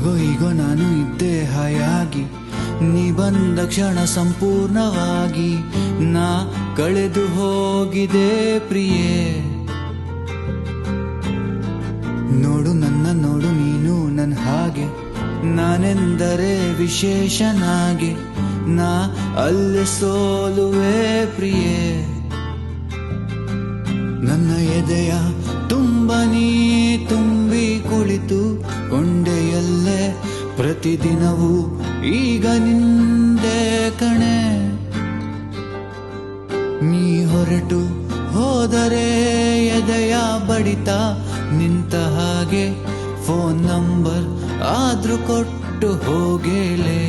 ಹಾಗೋ ಹೀಗೋ ನಾನು ಇದ್ದೆ ಹಾಯಾಗಿ, ನೀ ಬಂದ ಕ್ಷಣ ಸಂಪೂರ್ಣವಾಗಿ ನಾ ಕಳೆದು ಹೋಗಿದೆ ಪ್ರಿಯೆ. ನೋಡು ನನ್ನ ನೋಡು ನೀನು ನನ್ನ ಹಾಗೆ, ನಾನೆಂದರೆ ವಿಶೇಷನಾಗೆ ನಾ ಅಲ್ಲಿ ಸೋಲುವೆ ಪ್ರಿಯೆ. ನನ್ನ ಎದೆಯ ತುಂಬ ನೀ ತುಂಬಿ ಕುಳಿತು ಕೊಂಡೆಯಲ್ಲೇ ಪ್ರತಿದಿನವೂ ಈಗ ನಿಂದೆ ಕಣೆ. ನೀ ಹೊರಟು ಹೋದರೆ ಎದೆಯ ಬಡಿತ ನಿಂತ ಹಾಗೆ, ಫೋನ್ ನಂಬರ್ ಆದ್ರೂ ಕೊಟ್ಟು ಹೋಗೇಲೆ.